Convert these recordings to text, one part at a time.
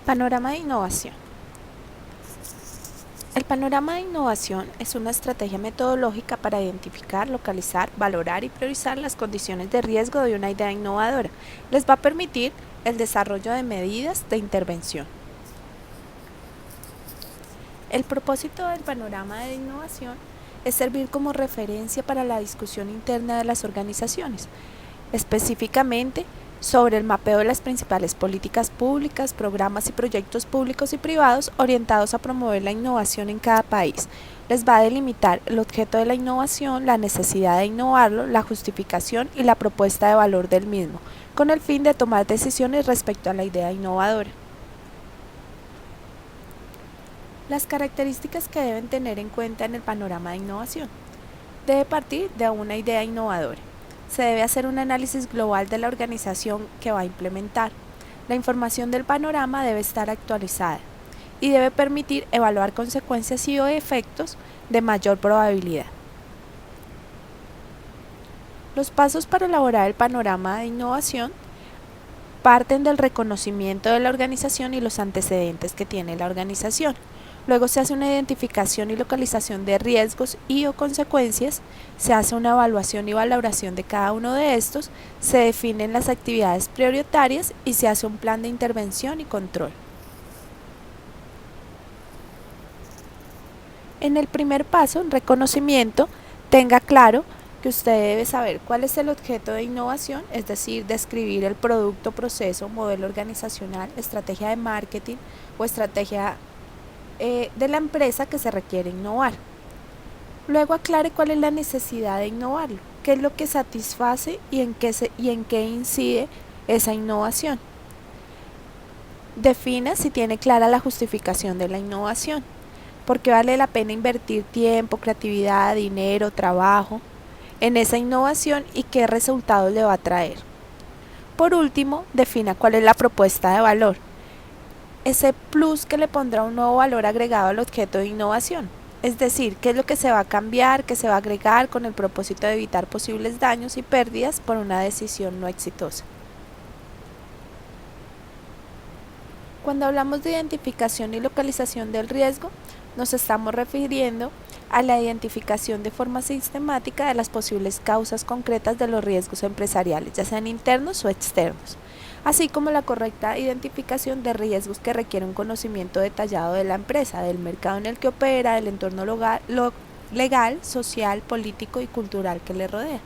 Panorama de innovación. El panorama de innovación es una estrategia metodológica para identificar, localizar, valorar y priorizar las condiciones de riesgo de una idea innovadora. Les va a permitir el desarrollo de medidas de intervención. El propósito del panorama de innovación es servir como referencia para la discusión interna de las organizaciones, específicamente sobre el mapeo de las principales políticas públicas, programas y proyectos públicos y privados orientados a promover la innovación en cada país. Les va a delimitar el objeto de la innovación, la necesidad de innovarlo, la justificación y la propuesta de valor del mismo, con el fin de tomar decisiones respecto a la idea innovadora. Las características que deben tener en cuenta en el panorama de innovación. Debe partir de una idea innovadora. Se debe hacer un análisis global de la organización que va a implementar. La información del panorama debe estar actualizada y debe permitir evaluar consecuencias y o efectos de mayor probabilidad. Los pasos para elaborar el panorama de innovación parten del reconocimiento de la organización y los antecedentes que tiene la organización. Luego se hace una identificación y localización de riesgos y o consecuencias, se hace una evaluación y valoración de cada uno de estos, se definen las actividades prioritarias y se hace un plan de intervención y control. En el primer paso, en reconocimiento, tenga claro que usted debe saber cuál es el objeto de innovación, es decir, describir el producto, proceso, modelo organizacional, estrategia de marketing o estrategia de la empresa que se requiere innovar. Luego aclare cuál es la necesidad de innovarlo, qué es lo que satisface y en qué incide esa innovación. Defina si tiene clara la justificación de la innovación, por qué vale la pena invertir tiempo, creatividad, dinero, trabajo en esa innovación y qué resultados le va a traer. Por último, defina cuál es la propuesta de valor, ese plus que le pondrá un nuevo valor agregado al objeto de innovación, es decir, qué es lo que se va a cambiar, qué se va a agregar con el propósito de evitar posibles daños y pérdidas por una decisión no exitosa. Cuando hablamos de identificación y localización del riesgo, nos estamos refiriendo a la identificación de forma sistemática de las posibles causas concretas de los riesgos empresariales, ya sean internos o externos, así como la correcta identificación de riesgos que requiere un conocimiento detallado de la empresa, del mercado en el que opera, del entorno legal, social, político y cultural que le rodea.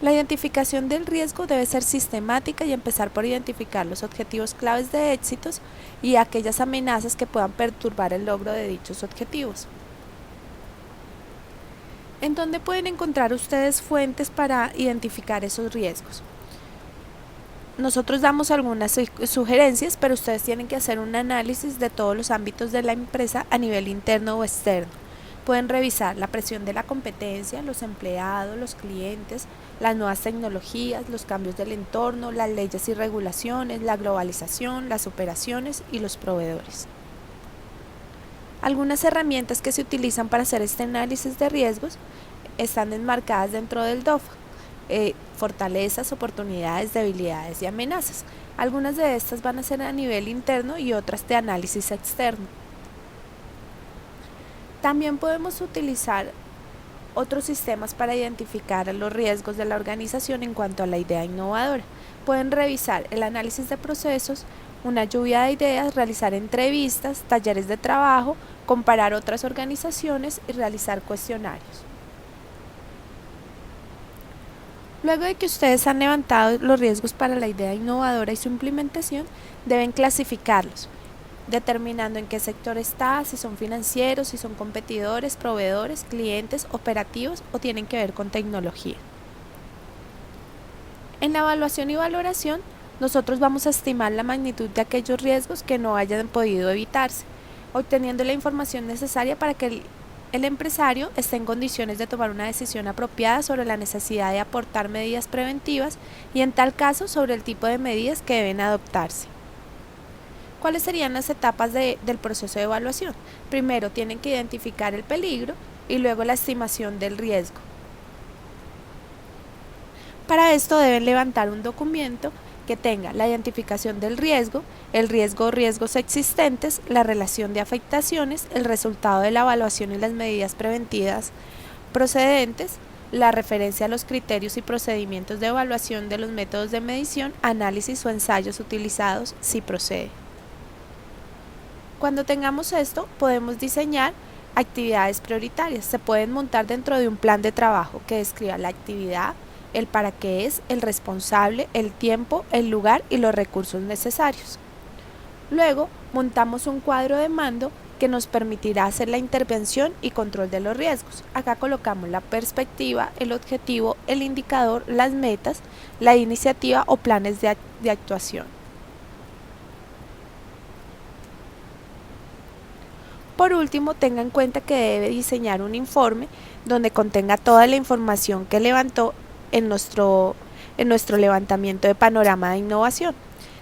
La identificación del riesgo debe ser sistemática y empezar por identificar los objetivos claves de éxitos y aquellas amenazas que puedan perturbar el logro de dichos objetivos. ¿En dónde pueden encontrar ustedes fuentes para identificar esos riesgos? Nosotros damos algunas sugerencias, pero ustedes tienen que hacer un análisis de todos los ámbitos de la empresa a nivel interno o externo. Pueden revisar la presión de la competencia, los empleados, los clientes, las nuevas tecnologías, los cambios del entorno, las leyes y regulaciones, la globalización, las operaciones y los proveedores. Algunas herramientas que se utilizan para hacer este análisis de riesgos están enmarcadas dentro del DOFA. Fortalezas, oportunidades, debilidades y amenazas. Algunas de estas van a ser a nivel interno y otras de análisis externo. También podemos utilizar otros sistemas para identificar los riesgos de la organización en cuanto a la idea innovadora. Pueden revisar el análisis de procesos, una lluvia de ideas, realizar entrevistas, talleres de trabajo, comparar otras organizaciones y realizar cuestionarios. Luego de que ustedes han levantado los riesgos para la idea innovadora y su implementación, deben clasificarlos, determinando en qué sector está, si son financieros, si son competidores, proveedores, clientes, operativos o tienen que ver con tecnología. En la evaluación y valoración, nosotros vamos a estimar la magnitud de aquellos riesgos que no hayan podido evitarse, obteniendo la información necesaria para que el empresario esté en condiciones de tomar una decisión apropiada sobre la necesidad de aportar medidas preventivas y, en tal caso, sobre el tipo de medidas que deben adoptarse. ¿Cuáles serían las etapas del proceso de evaluación? Primero tienen que identificar el peligro y luego la estimación del riesgo. Para esto deben levantar un documento que tenga la identificación del riesgo, el riesgo o riesgos existentes, la relación de afectaciones, el resultado de la evaluación y las medidas preventivas procedentes, la referencia a los criterios y procedimientos de evaluación de los métodos de medición, análisis o ensayos utilizados si procede. Cuando tengamos esto, podemos diseñar actividades prioritarias. Se pueden montar dentro de un plan de trabajo que describa la actividad, el para qué es, el responsable, el tiempo, el lugar y los recursos necesarios. Luego, montamos un cuadro de mando que nos permitirá hacer la intervención y control de los riesgos. Acá colocamos la perspectiva, el objetivo, el indicador, las metas, la iniciativa o planes de actuación. Por último, tenga en cuenta que debe diseñar un informe donde contenga toda la información que levantó en nuestro levantamiento de panorama de innovación.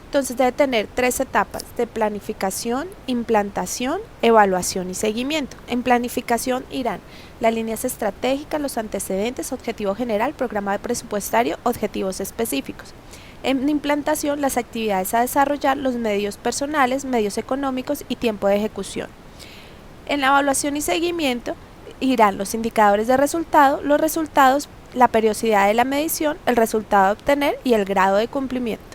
Entonces debe tener 3 etapas de planificación, implantación, evaluación y seguimiento. En planificación irán las líneas estratégicas, los antecedentes, objetivo general, programa presupuestario, objetivos específicos. En implantación, las actividades a desarrollar, los medios personales, medios económicos y tiempo de ejecución. En la evaluación y seguimiento irán los indicadores de resultado, los resultados, la periodicidad de la medición, el resultado a obtener y el grado de cumplimiento.